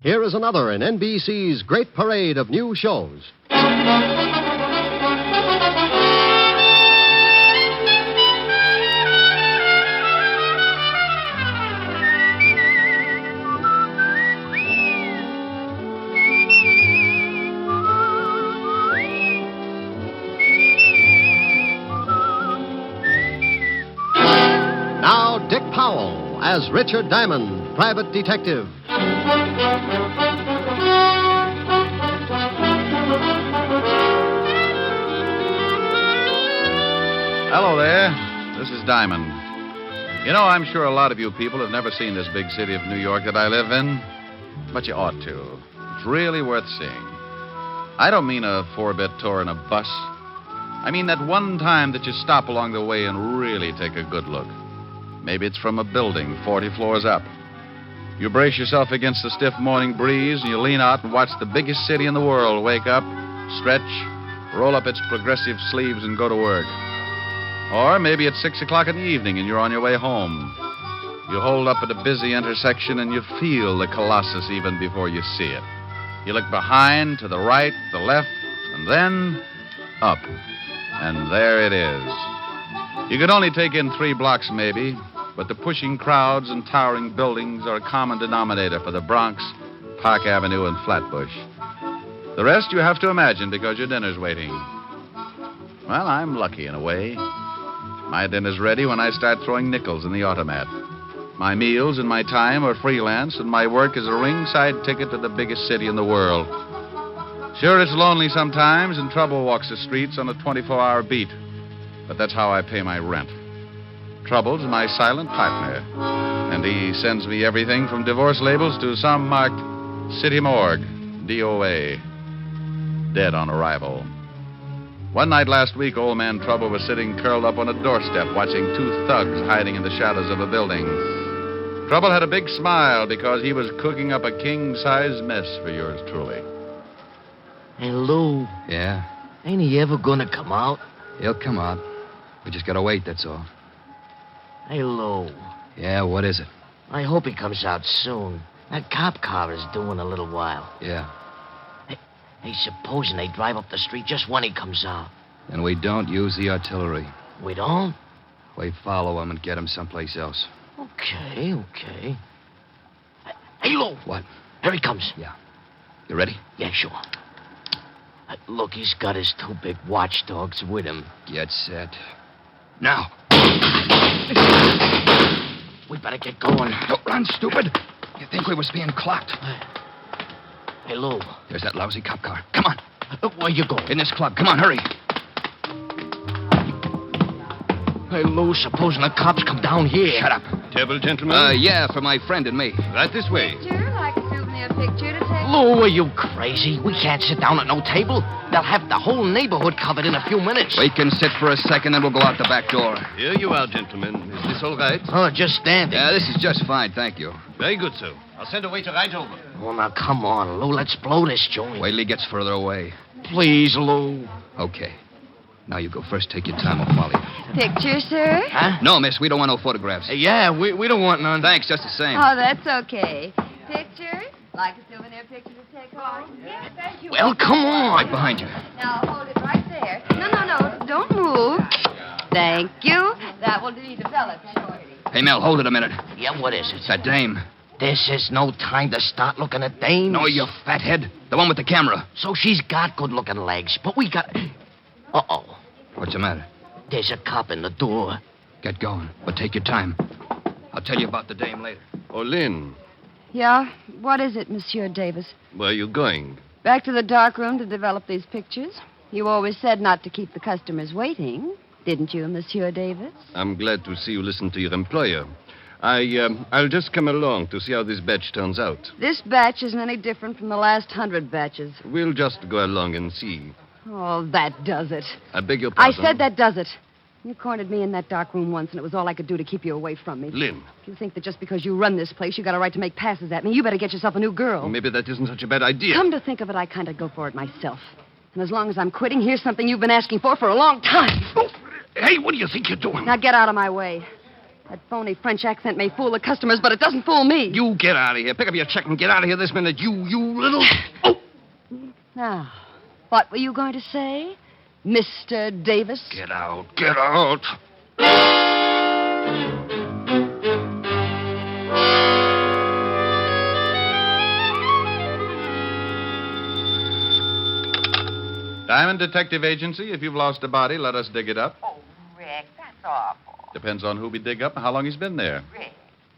Here is another in NBC's great parade of new shows. Now, Dick Powell as Richard Diamond, private detective. Hello there. This is Diamond. You know, I'm sure a lot of you people have never seen this big city of New York that I live in, but you ought to. It's really worth seeing. I don't mean a 4-bit tour in a bus. I mean that one time that you stop along the way and really take a good look. Maybe it's from a building 40 floors up. You brace yourself against the stiff morning breeze and you lean out and watch the biggest city in the world wake up, stretch, roll up its progressive sleeves and go to work. Or maybe it's 6 o'clock in the evening and you're on your way home. You hold up at a busy intersection and you feel the Colossus even before you see it. You look behind, to the right, the left, and then up. And there it is. You could only take in 3 blocks maybe, but the pushing crowds and towering buildings are a common denominator for the Bronx, Park Avenue, and Flatbush. The rest you have to imagine because your dinner's waiting. Well, I'm lucky in a way. My dinner's ready when I start throwing nickels in the automat. My meals and my time are freelance, and my work is a ringside ticket to the biggest city in the world. Sure, it's lonely sometimes, and trouble walks the streets on a 24-hour beat. But that's how I pay my rent. Trouble's my silent partner, and he sends me everything from divorce labels to some marked City Morgue, DOA, dead on arrival. One night last week, old man Trouble was sitting curled up on a doorstep watching 2 thugs hiding in the shadows of a building. Trouble had a big smile because he was cooking up a king-size mess for yours truly. Hey, Lou. Yeah? Ain't he ever gonna come out? He'll come out. We just gotta wait, that's all. Hey, Lou. Yeah, what is it? I hope he comes out soon. That cop car is due in a little while. Yeah. Hey, supposing they drive up the street just when he comes out. And we don't use the artillery. We don't? We follow him and get him someplace else. Okay. Hey, Lou. What? Here he comes. Yeah. You ready? Yeah, sure. Look, he's got his 2 big watchdogs with him. Get set. Now. We better get going. Don't run, stupid. You think we was being clocked? Hey, Lou. There's that lousy cop car. Come on. Where you going? In this club. Come on, hurry. Hey, Lou, supposing the cops come down here. Shut up. Table, gentlemen? Yeah, for my friend and me. Right this way. Picture, like a souvenir picture to take. Lou, are you crazy? We can't sit down at no table. They'll have the whole neighborhood covered in a few minutes. We can sit for a second, then we'll go out the back door. Here you are, gentlemen. Is this all right? Oh, just standing. Yeah, this is just fine, thank you. Very good, sir. I'll send a waiter right over. Oh, now, come on, Lou. Let's blow this joint. Wait till he gets further away. Please, Lou. Okay. Now you go first. Take your time. I'll follow you. Picture, sir? Huh? No, miss. We don't want no photographs. Yeah, we don't want none. Thanks, just the same. Oh, that's okay. Picture? Like a souvenir picture to take home? Yes, thank you. Well, come on. Right behind you. Now, hold it right there. No. Don't move. Thank you. That will be developed shortly. Hey, Mel, hold it a minute. Yeah, what is it? It's that dame. This is no time to start looking at dames. No, you fathead. The one with the camera. So she's got good-looking legs, but we got... Uh-oh. What's the matter? There's a cop in the door. Get going, but take your time. I'll tell you about the dame later. Oh, Lynn, Yeah? What is it, Monsieur Davis? where are you going? Back to the dark room to develop these pictures? You always said not to keep the customers waiting, didn't you, Monsieur Davis? I'm glad to see you listen to your employer. I'll just come along to see how this batch turns out. This batch isn't any different from the last 100 batches. We'll just go along and see. Oh, that does it. I beg your I pardon. said that does it. You cornered me in that dark room once, and it was all I could do to keep you away from me. Lynn, If you think that just because you run this place, you got a right to make passes at me, you better get yourself a new girl. maybe that isn't such a bad idea. Come to think of it, I kind of go for it myself. And as long as I'm quitting, here's something you've been asking for a long time. Hey, what do you think you're doing? Now get out of my way. That phony French accent may fool the customers, but it doesn't fool me. You get out of here. Pick up your check and get out of here this minute. You little... Oh! Now, what were you going to say, Mr. Davis? Get out. Get out. Diamond Detective Agency, if you've lost a body, let us dig it up. Oh, Rick, that's awful. Depends on who we dig up and how long he's been there. Rick,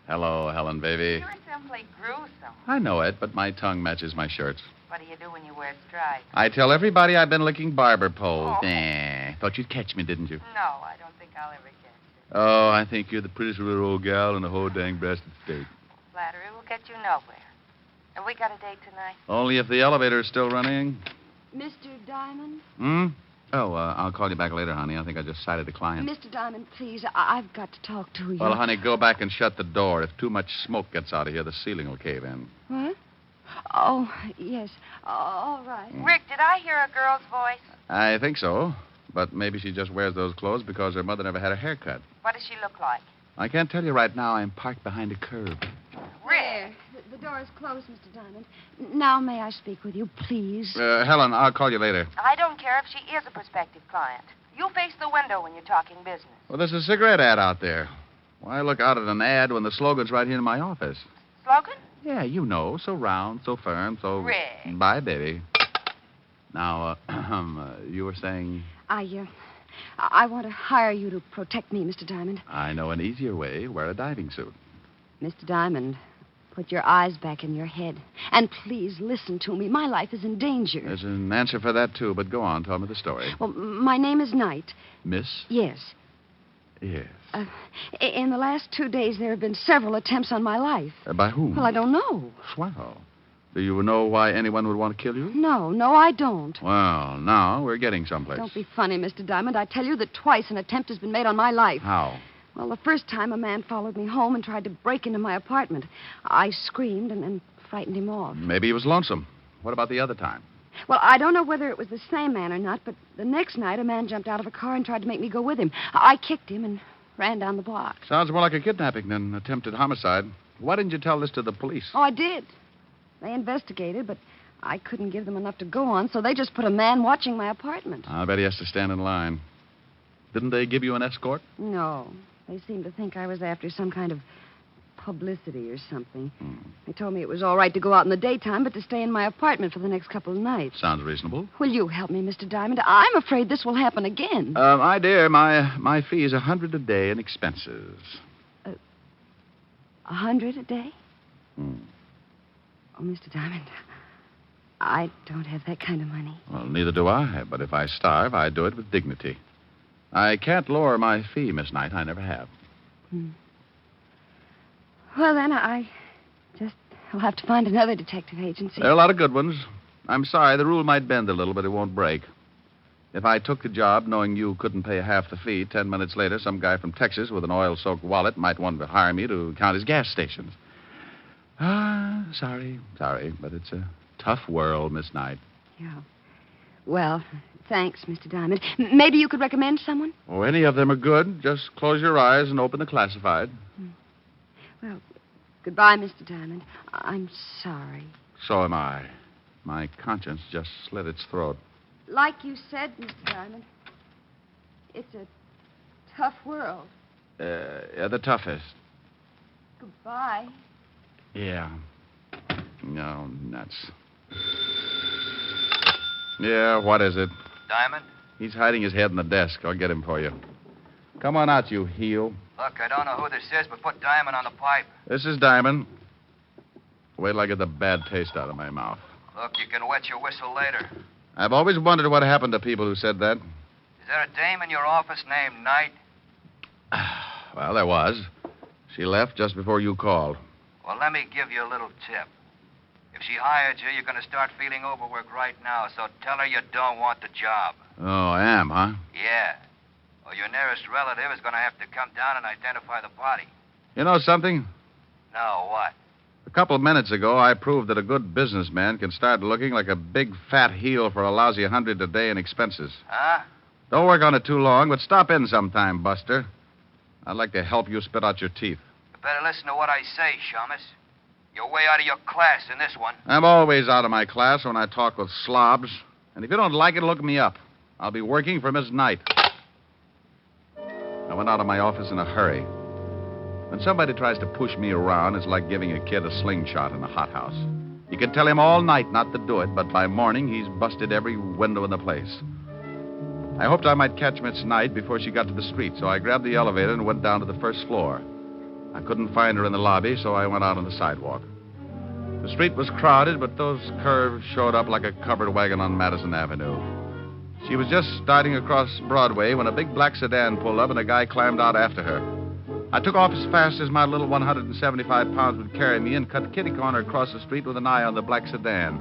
Hello, Helen, baby. you're simply gruesome. I know it, but my tongue matches my shirts. What do you do when you wear stripes? I tell everybody I've been licking barber poles. Oh. Nah. Thought you'd catch me, didn't you? No, I don't think I'll ever get you. Oh, I think you're the prettiest little old gal in the whole dang breasted state. Flattery will get you nowhere. Have we got a date tonight? Only if the elevator's still running. Mr. Diamond? Hmm? Oh, I'll call you back later, honey. I think I just sighted a client. Mr. Diamond, please, I've got to talk to you. Well, honey, go back and shut the door. If too much smoke gets out of here, the ceiling will cave in. What? Oh, yes. All right. Rick, did I hear a girl's voice? I think so. But maybe she just wears those clothes because her mother never had a haircut. What does she look like? I can't tell you right now. I'm parked behind a curb. Rick. The door is closed, Mr. Diamond. Now may I speak with you, please? Helen, I'll call you later. I don't care if she is a prospective client. You face the window when you're talking business. Well, there's a cigarette ad out there. Why look out at an ad when the slogan's right here in my office? Slogan? Yeah, you know. So round, so firm, so... Rick. Bye, baby. Now, you were saying... I want to hire you to protect me, Mr. Diamond. I know an easier way. Wear a diving suit. Mr. Diamond, put your eyes back in your head. And please listen to me. My life is in danger. There's an answer for that, too, but go on. Tell me the story. Well, my name is Knight. Miss? Yes. Yes. In the last 2 days, there have been several attempts on my life. By whom? Well, I don't know. Swell. Do you know why anyone would want to kill you? No, I don't. Well, now we're getting someplace. Don't be funny, Mr. Diamond. I tell you that twice an attempt has been made on my life. How? Well, the first time a man followed me home and tried to break into my apartment. I screamed and frightened him off. Maybe he was lonesome. What about the other time? Well, I don't know whether it was the same man or not, but the next night a man jumped out of a car and tried to make me go with him. I kicked him and ran down the block. Sounds more like a kidnapping than attempted homicide. Why didn't you tell this to the police? Oh, I did. They investigated, but I couldn't give them enough to go on, so they just put a man watching my apartment. I bet he has to stand in line. Didn't they give you an escort? No. They seemed to think I was after some kind of publicity or something. They told me it was all right to go out in the daytime, but to stay in my apartment for the next couple of nights. Sounds reasonable. Will you help me, Mr. Diamond? I'm afraid this will happen again. My dear, my fee is $100 a day in expenses. $100 a day? Oh, Mr. Diamond, I don't have that kind of money. Well, neither do I, but if I starve, I do it with dignity. I can't lower my fee, Miss Knight. I never have. Well, then, I'll have to find another detective agency. There are a lot of good ones. I'm sorry, the rule might bend a little, but it won't break. If I took the job knowing you couldn't pay half the fee, 10 minutes later, some guy from Texas with an oil-soaked wallet might want to hire me to count his gas stations. Sorry, but it's a tough world, Miss Knight. Yeah. Well, thanks, Mr. Diamond. Maybe you could recommend someone? Oh, any of them are good. Just close your eyes and open the classified. Well, goodbye, Mr. Diamond. I'm sorry. So am I. My conscience just slit its throat. Like you said, Mr. Diamond, it's a tough world. The toughest. Goodbye. Yeah. No, nuts. Yeah, what is it? Diamond? He's hiding his head in the desk. I'll get him for you. Come on out, you heel. Look, I don't know who this is, but put Diamond on the pipe. This is Diamond. Wait till I get the bad taste out of my mouth. Look, you can wet your whistle later. I've always wondered what happened to people who said that. Is there a dame in your office named Knight? Well, there was. She left just before you called. Well, let me give you a little tip. If she hired you, you're going to start feeling overworked right now, so tell her you don't want the job. Oh, I am, huh? Yeah. Or your nearest relative is going to have to come down and identify the body. You know something? No, what? A couple of minutes ago, I proved that a good businessman can start looking like a big fat heel for a lousy $100 a day in expenses. Huh? Don't work on it too long, but stop in sometime, Buster. I'd like to help you spit out your teeth. You better listen to what I say, Shamus. You're way out of your class in this one. I'm always out of my class when I talk with slobs. And if you don't like it, look me up. I'll be working for Miss Knight. I went out of my office in a hurry. When somebody tries to push me around, it's like giving a kid a slingshot in a hothouse. You can tell him all night not to do it, but by morning, he's busted every window in the place. I hoped I might catch Miss Knight before she got to the street, so I grabbed the elevator and went down to the first floor. I couldn't find her in the lobby, so I went out on the sidewalk. The street was crowded, but those curves showed up like a covered wagon on Madison Avenue. She was just starting across Broadway when a big black sedan pulled up and a guy climbed out after her. I took off as fast as my little 175 pounds would carry me and cut kitty corner across the street with an eye on the black sedan.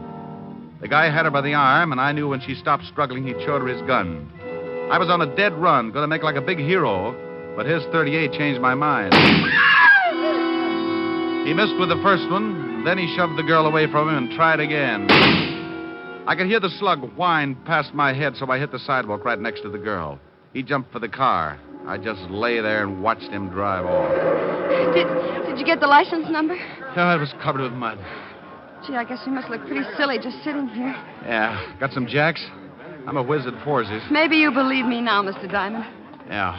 The guy had her by the arm, and I knew when she stopped struggling, he'd showed her his gun. I was on a dead run, going to make like a big hero, but his .38 changed my mind. He missed with the first one, then he shoved the girl away from him and tried again. I could hear the slug whine past my head, so I hit the sidewalk right next to the girl. He jumped for the car. I just lay there and watched him drive off. Did you get the license number? Oh, it was covered with mud. Gee, I guess you must look pretty silly just sitting here. Yeah. Got some jacks? I'm a whiz at forces. Maybe you believe me now, Mr. Diamond. Yeah.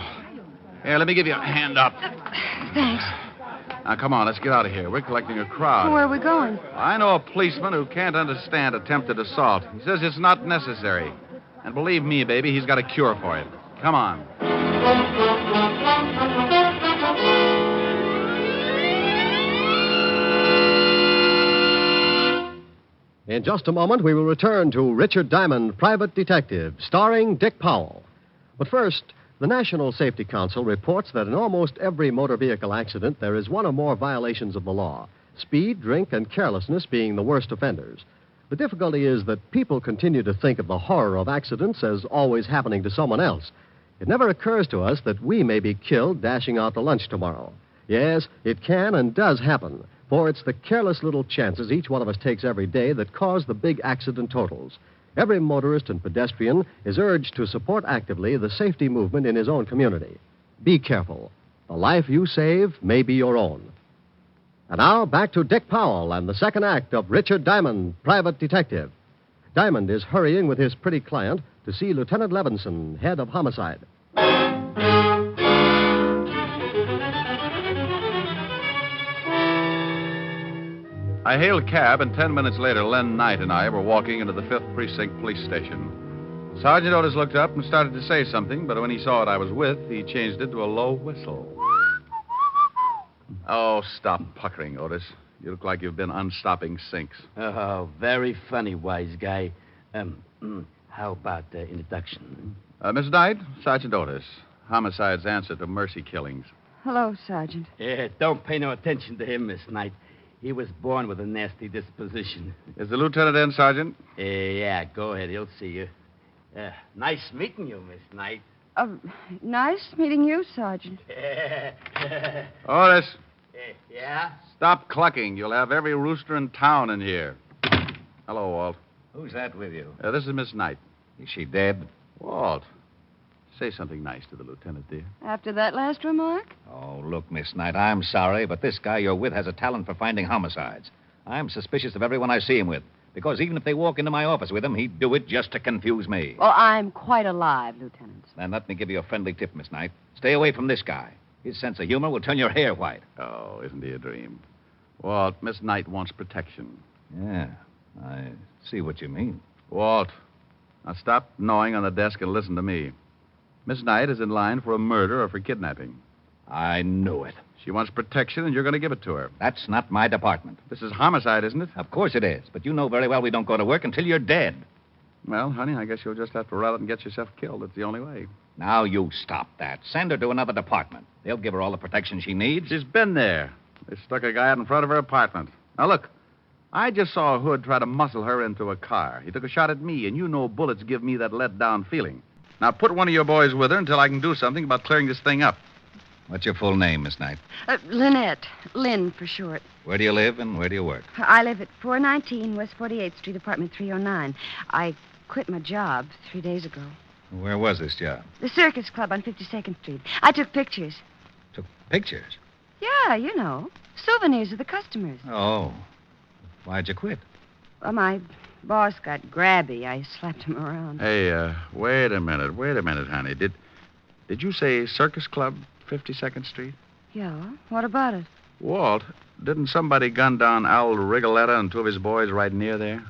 Here, let me give you a hand up. Thanks. Now, come on, let's get out of here. We're collecting a crowd. Where are we going? I know a policeman who can't understand attempted assault. He says it's not necessary. And believe me, baby, he's got a cure for it. Come on. In just a moment, we will return to Richard Diamond, Private Detective, starring Dick Powell. But first, the National Safety Council reports that in almost every motor vehicle accident, there is one or more violations of the law, speed, drink, and carelessness being the worst offenders. The difficulty is that people continue to think of the horror of accidents as always happening to someone else. It never occurs to us that we may be killed dashing out to lunch tomorrow. Yes, it can and does happen, for it's the careless little chances each one of us takes every day that cause the big accident totals. Every motorist and pedestrian is urged to support actively the safety movement in his own community. Be careful. The life you save may be your own. And now, back to Dick Powell and the second act of Richard Diamond, Private Detective. Diamond is hurrying with his pretty client to see Lieutenant Levinson, head of homicide. I hailed a cab, and 10 minutes later, Lynn Knight and I were walking into the 5th Precinct Police Station. Sergeant Otis looked up and started to say something, but when he saw what I was with, he changed it to a low whistle. Oh, stop puckering, Otis. You look like you've been unstopping sinks. Oh, very funny, wise guy. How about introduction? Miss Knight, Sergeant Otis. Homicide's answer to mercy killings. Hello, Sergeant. Yeah, don't pay no attention to him, Miss Knight. He was born with a nasty disposition. Is the lieutenant in, Sergeant? Yeah, go ahead. He'll see you. Nice meeting you, Miss Knight. Nice meeting you, Sergeant. Otis, Yeah? stop clucking. You'll have every rooster in town in here. Hello, Walt. Who's that with you? This is Miss Knight. Is she dead? Walt, say something nice to the lieutenant, dear. After that last remark? Oh, look, Miss Knight, I'm sorry, but this guy you're with has a talent for finding homicides. I'm suspicious of everyone I see him with, because even if they walk into my office with him, he'd do it just to confuse me. Well, I'm quite alive, Lieutenant. Then let me give you a friendly tip, Miss Knight. Stay away from this guy. His sense of humor will turn your hair white. Oh, isn't he a dream? Walt, Miss Knight wants protection. Yeah, I see what you mean. Walt, now stop gnawing on the desk and listen to me. Miss Knight is in line for a murder or for kidnapping. I knew it. She wants protection, and you're going to give it to her. That's not my department. This is homicide, isn't it? Of course it is, but you know very well we don't go to work until you're dead. Well, honey, I guess you'll just have to run it and get yourself killed. It's the only way. Now you stop that. Send her to another department. They'll give her all the protection she needs. She's been there. They stuck a guy out in front of her apartment. Now, look, I just saw a hood try to muscle her into a car. He took a shot at me, and you know bullets give me that let-down feeling. Now, put one of your boys with her until I can do something about clearing this thing up. What's your full name, Miss Knight? Lynette. Lynn, for short. Where do you live and where do you work? I live at 419 West 48th Street, apartment 309. I quit my job 3 days ago. Where was this job? The Circus Club on 52nd Street. I took pictures. Took pictures? Yeah, you know. Souvenirs of the customers. Oh. Why'd you quit? Well, my boss got grabby. I slapped him around. Hey, wait a minute, honey. Did you say Circus Club, 52nd Street? Yeah, what about it? Walt, didn't somebody gun down Al Rigoletta and two of his boys right near there?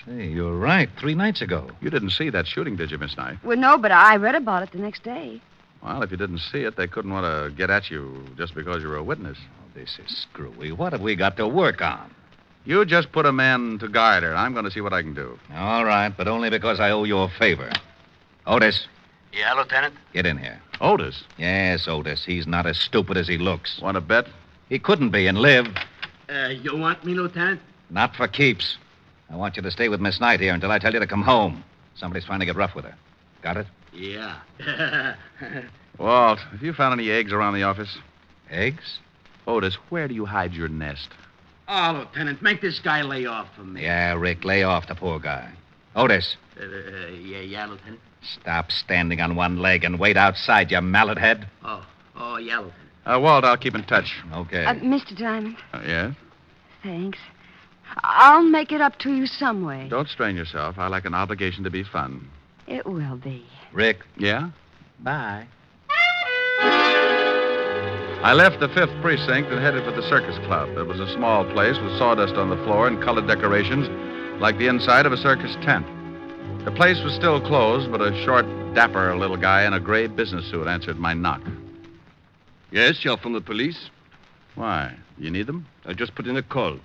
Say, you're right. 3 nights ago. You didn't see that shooting, did you, Miss Knight? Well, no, but I read about it the next day. Well, if you didn't see it, they couldn't want to get at you just because you were a witness. Oh, this is screwy. What have we got to work on? You just put a man to guide her. I'm going to see what I can do. All right, but only because I owe you a favor. Otis, Yeah, Lieutenant? get in here. Otis, Yes, Otis. He's not as stupid as he looks. want to bet? He couldn't be and live. You want me, Lieutenant? Not for keeps. I want you to stay with Miss Knight here until I tell you to come home. Somebody's trying to get rough with her. Got it? Yeah. Walt, have you found any eggs around the office? Eggs? Otis, where do you hide your nest? Oh, Lieutenant, make this guy lay off for me. Yeah, Rick, lay off the poor guy. Otis, Yeah, Lieutenant. stop standing on one leg and wait outside, you mallet head. Oh, yeah, Lieutenant. Walt, I'll keep in touch. Okay. Mr. Diamond, Yes? thanks. I'll make it up to you some way. Don't strain yourself. I like an obligation to be fun. It will be. Rick, Yeah? bye. I left the 5th Precinct and headed for the Circus Club. It was a small place with sawdust on the floor and colored decorations like the inside of a circus tent. The place was still closed, but a short, dapper little guy in a gray business suit answered my knock. Yes, you're from the police? Why? You need them? I just put in a call.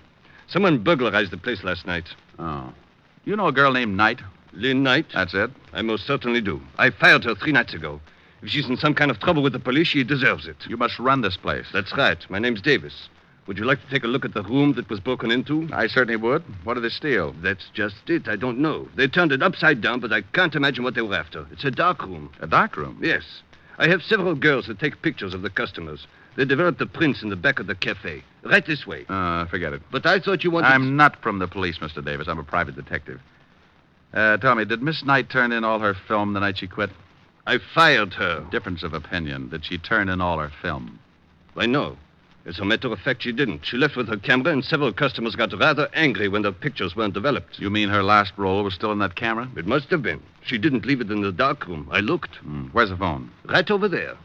Someone burglarized the place last night. Oh. You know a girl named Knight? Lynn Knight? That's it? I most certainly do. I fired her 3 nights ago. If she's in some kind of trouble with the police, she deserves it. You must run this place. That's right. My name's Davis. Would you like to take a look at the room that was broken into? I certainly would. What did they steal? That's just it. I don't know. They turned it upside down, but I can't imagine what they were after. It's a dark room. A dark room? Yes. I have several girls that take pictures of the customers. They developed the prints in the back of the cafe. Right this way. Forget it. But I thought you wanted... I'm not from the police, Mr. Davis. I'm a private detective. Tell me, did Miss Knight turn in all her film the night she quit? I fired her. Difference of opinion. Did she turn in all her film? I know. As a matter of fact, she didn't. She left with her camera, and several customers got rather angry when their pictures weren't developed. You mean her last roll was still in that camera? It must have been. She didn't leave it in the dark room. I looked. Where's the phone? Right over there.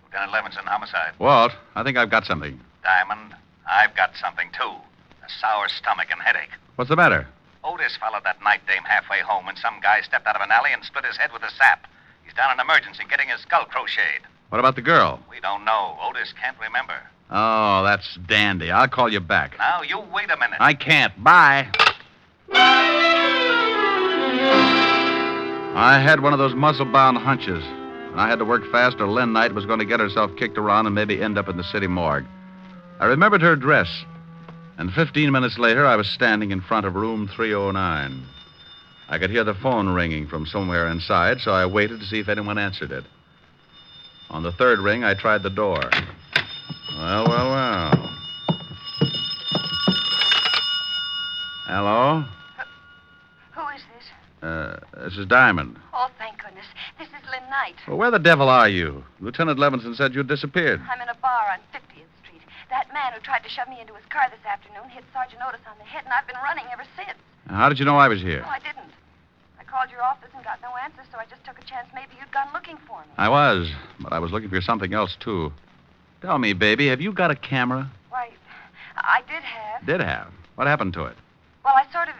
Lieutenant Levinson, homicide. Walt, I think I've got something. Diamond, I've got something, too. A sour stomach and headache. What's the matter? Otis followed that night dame halfway home when some guy stepped out of an alley and split his head with a sap. He's down in emergency getting his skull crocheted. What about the girl? We don't know. Otis can't remember. Oh, that's dandy. I'll call you back. Now, you wait a minute. I can't. Bye. I had one of those muscle-bound hunches. And I had to work fast or Lynn Knight was going to get herself kicked around and maybe end up in the city morgue. I remembered her dress. And 15 minutes later, I was standing in front of room 309. I could hear the phone ringing from somewhere inside, so I waited to see if anyone answered it. On the 3rd ring, I tried the door. Well. Hello? Who is this? This is Diamond. Oh, thank goodness. This is Lynn Knight. Well, where the devil are you? Lieutenant Levinson said you'd disappeared. I'm in a bar on 50th Street. That man who tried to shove me into his car this afternoon hit Sergeant Otis on the head, and I've been running ever since. How did you know I was here? No, I didn't. I called your office and got no answer, so I just took a chance maybe you'd gone looking for me. I was, but I was looking for something else, too. Tell me, baby, have you got a camera? Why, I did have. Did have. What happened to it? Well, I sort of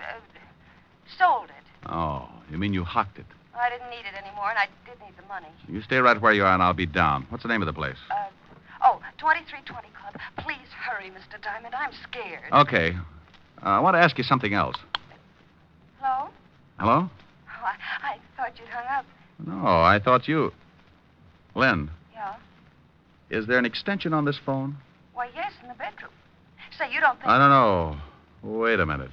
sold it. Oh, you mean you hocked it? I didn't need it anymore, and I did need the money. You stay right where you are, and I'll be down. What's the name of the place? 2320 Club. Please hurry, Mr. Diamond. I'm scared. Okay. I want to ask you something else. Hello? Hello? Oh, I thought you'd hung up. No, I thought you... Lynn, Yeah? is there an extension on this phone? Why, yes, in the bedroom. Say, you don't think... I don't know. Wait a minute.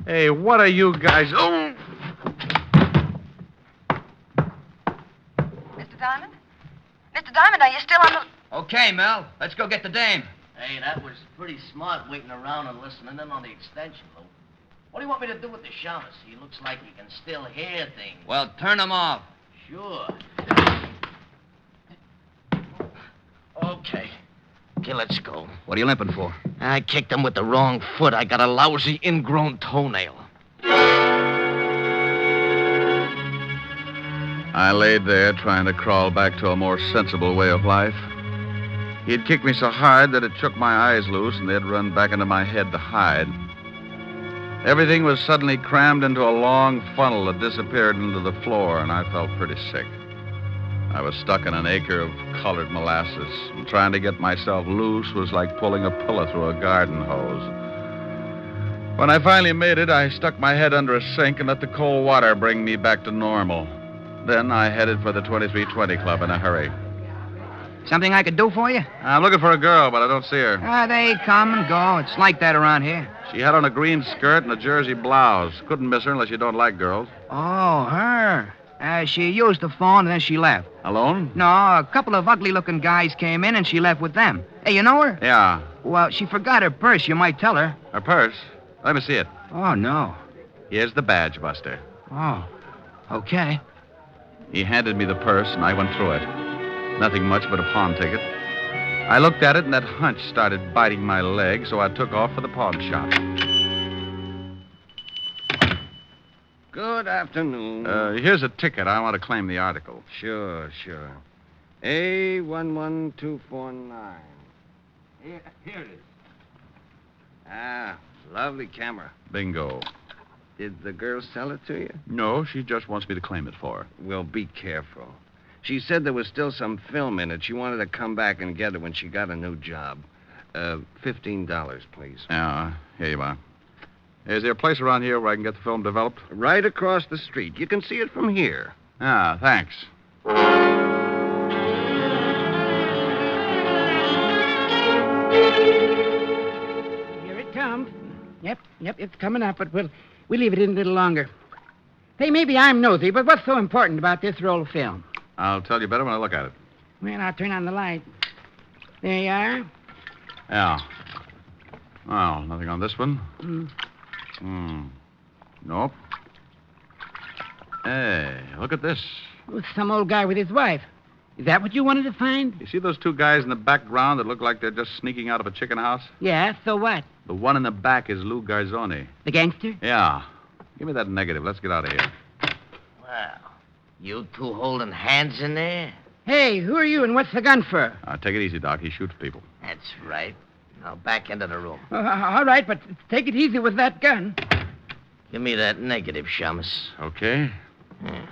Hey, what are you guys... Oh! Mr. Diamond? Diamond, are you still on the... Okay, Mel. Let's go get the dame. Hey, that was pretty smart waiting around and listening in on the extension, Lou. What do you want me to do with the shamus? He looks like he can still hear things. Well, turn them off. Sure. Okay. Okay, let's go. What are you limping for? I kicked him with the wrong foot. I got a lousy ingrown toenail. I laid there trying to crawl back to a more sensible way of life. He'd kicked me so hard that it shook my eyes loose and they'd run back into my head to hide. Everything was suddenly crammed into a long funnel that disappeared into the floor, and I felt pretty sick. I was stuck in an acre of colored molasses, and trying to get myself loose was like pulling a pillow through a garden hose. When I finally made it, I stuck my head under a sink and let the cold water bring me back to normal. Then I headed for the 2320 Club in a hurry. Something I could do for you? I'm looking for a girl, but I don't see her. They come and go. It's like that around here. She had on a green skirt and a jersey blouse. Couldn't miss her unless you don't like girls. Oh, her. She used the phone and then she left. Alone? No, a couple of ugly-looking guys came in and she left with them. Hey, you know her? Yeah. Well, she forgot her purse. You might tell her. Her purse? Let me see it. Oh, no. Here's the badge, Buster. Oh, okay. He handed me the purse, and I went through it. Nothing much but a pawn ticket. I looked at it, and that hunch started biting my leg, so I took off for the pawn shop. Good afternoon. Here's a ticket. I want to claim the article. Sure. A11249. Here it is. Ah, lovely camera. Bingo. Did the girl sell it to you? No, she just wants me to claim it for her. Well, be careful. She said there was still some film in it. She wanted to come back and get it when she got a new job. $15, please. Yeah, here you are. Is there a place around here where I can get the film developed? Right across the street. You can see it from here. Ah, thanks. Here it comes. Yep, it's coming up, but we'll leave it in a little longer. Hey, maybe I'm nosy, but what's so important about this roll of film? I'll tell you better when I look at it. Well, I'll turn on the light. There you are. Yeah. Well, nothing on this one. Nope. Hey, look at this. Oh, some old guy with his wife. Is that what you wanted to find? You see those two guys in the background that look like they're just sneaking out of a chicken house? Yeah, so what? The one in the back is Lou Garzoni. The gangster? Yeah. Give me that negative. Let's get out of here. Well, you two holding hands in there? Hey, who are you and what's the gun for? Take it easy, Doc. He shoots people. That's right. Now back into the room. All right, but take it easy with that gun. Give me that negative, Shamus. Okay. Yeah.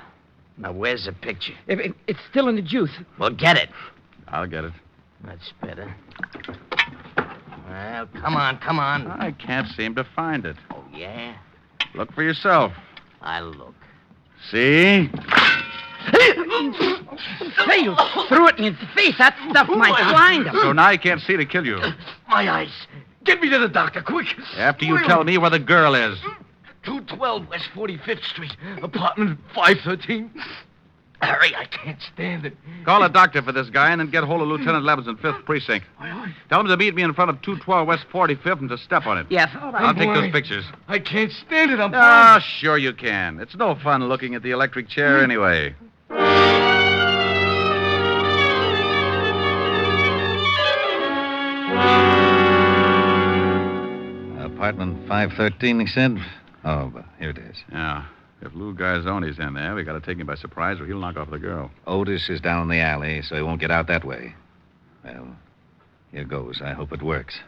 Now, where's the picture? It's still in the juice. Well, get it. I'll get it. That's better. Well, come on. I can't seem to find it. Oh, yeah? Look for yourself. I'll look. See? Say, you threw it in his face. That stuff might blind him. So now you can't see to kill you. My eyes. Get me to the doctor, quick. After you tell me where the girl is. 212 West 45th Street, apartment 513. Hurry, I can't stand it. Call a doctor for this guy and then get hold of Lieutenant Levins in 5th Precinct. Tell him to meet me in front of 212 West 45th and to step on it. Yes, all right. I'll take those pictures. I can't stand it. Ah, sure you can. It's no fun looking at the electric chair anyway. Apartment 513, he said? Oh, here it is. Yeah. If Lou Garzoni's in there, we got to take him by surprise or he'll knock off the girl. Otis is down in the alley, so he won't get out that way. Well, here goes. I hope it works.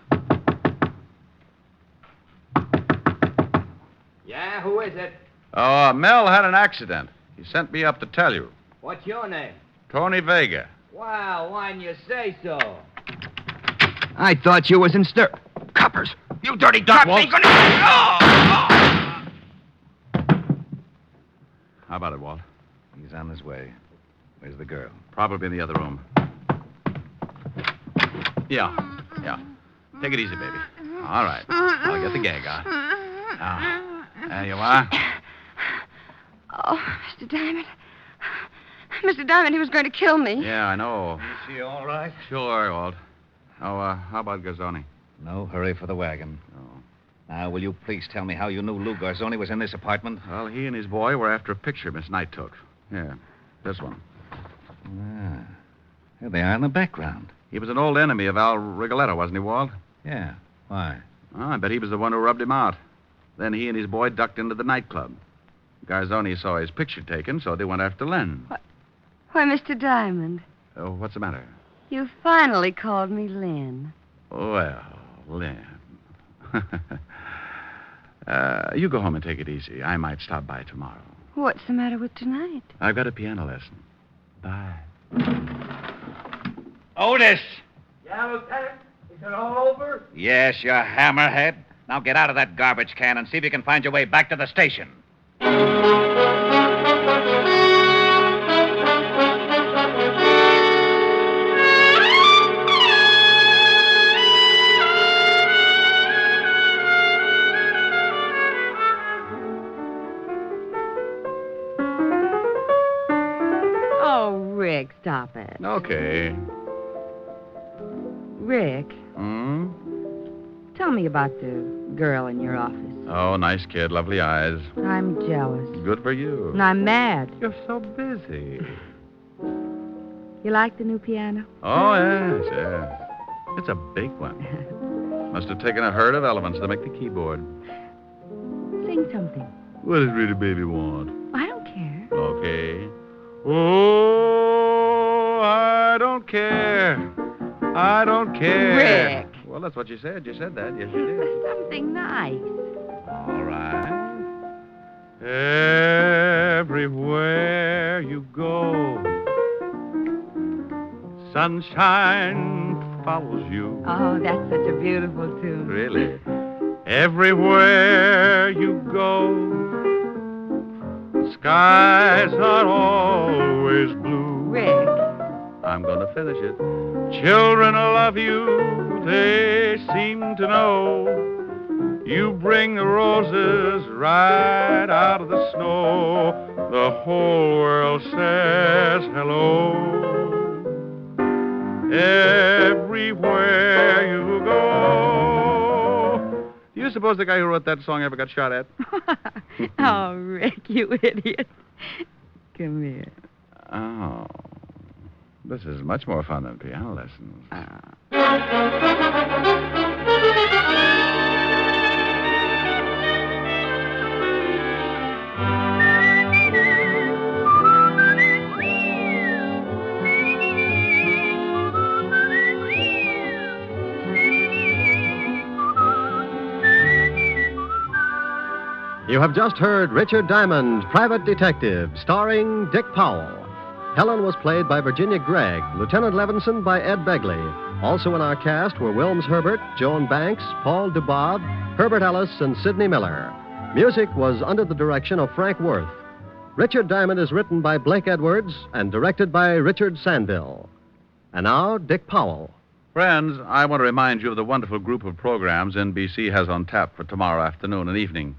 Yeah, who is it? Oh, Mel had an accident. He sent me up to tell you. What's your name? Tony Vega. Wow, why didn't you say so? I thought you was in stir... Coppers! You dirty cops ain't gonna... How about it, Walt? He's on his way. Where's the girl? Probably in the other room. Yeah. Take it easy, baby. All right. I'll get the gang on. Now, there you are. Oh, Mr. Diamond. Mr. Diamond, he was going to kill me. Yeah, I know. Is he all right? Sure, Walt. Oh, how about Gazzoni? No hurry for the wagon. Oh. Now, will you please tell me how you knew Lou Garzoni was in this apartment? Well, he and his boy were after a picture Miss Knight took. Yeah, this one. Ah. There they are in the background. He was an old enemy of Al Rigoletto, wasn't he, Walt? Yeah. Why? Oh, I bet he was the one who rubbed him out. Then he and his boy ducked into the nightclub. Garzoni saw his picture taken, so they went after Lynn. Why, Mr. Diamond, Oh, what's the matter? you finally called me Lynn. Well, Lynn. You go home and take it easy. I might stop by tomorrow. What's the matter with tonight? I've got a piano lesson. Bye. Otis! Yeah, Lieutenant? Is it all over? Yes, you hammerhead. Now get out of that garbage can and see if you can find your way back to the station. Oh, Rick, stop it. Okay. Rick, Hmm? tell me about the girl in your office. Oh, nice kid, lovely eyes. I'm jealous. Good for you. And I'm mad. You're so busy. You like the new piano? Oh, yes, yes. It's a big one. Must have taken a herd of elephants to make the keyboard. Sing something. What does Rita Baby want? I don't care. Okay. Oh, I don't care. I don't care. Rick. Well, that's what you said. You said that. Yes, you did. Something nice. All right. Everywhere you go, sunshine follows you. Oh, that's such a beautiful tune. Really? Everywhere you go, skies are always blue. Rick. I'm going to finish it. Children love you, they seem to know. You bring the roses right out of the snow. The whole world says hello. Everywhere you go. Do you suppose the guy who wrote that song ever got shot at? Oh, Rick, you idiot. Come here. Oh. This is much more fun than piano lessons. You have just heard Richard Diamond, Private Detective, starring Dick Powell. Helen was played by Virginia Gregg, Lieutenant Levinson by Ed Begley. Also in our cast were Wilms Herbert, Joan Banks, Paul Dubov, Herbert Ellis, and Sidney Miller. Music was under the direction of Frank Worth. Richard Diamond is written by Blake Edwards and directed by Richard Sandville. And now, Dick Powell. Friends, I want to remind you of the wonderful group of programs NBC has on tap for tomorrow afternoon and evening.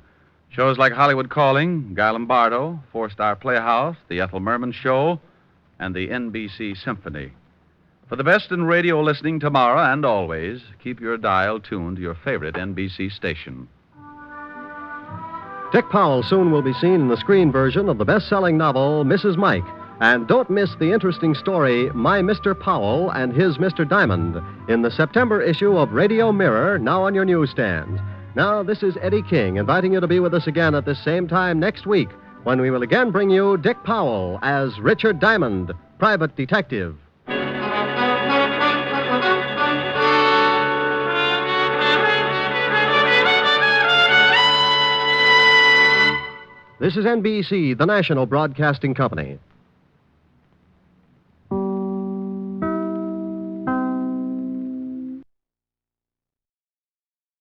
Shows like Hollywood Calling, Guy Lombardo, Four-Star Playhouse, The Ethel Merman Show, and the NBC Symphony. For the best in radio listening tomorrow and always, keep your dial tuned to your favorite NBC station. Dick Powell soon will be seen in the screen version of the best-selling novel, Mrs. Mike. And don't miss the interesting story, My Mr. Powell and His Mr. Diamond, in the September issue of Radio Mirror, now on your newsstand. Now, this is Eddie King, inviting you to be with us again at this same time next week, when we will again bring you Dick Powell as Richard Diamond, Private Detective. This is NBC, the national broadcasting company.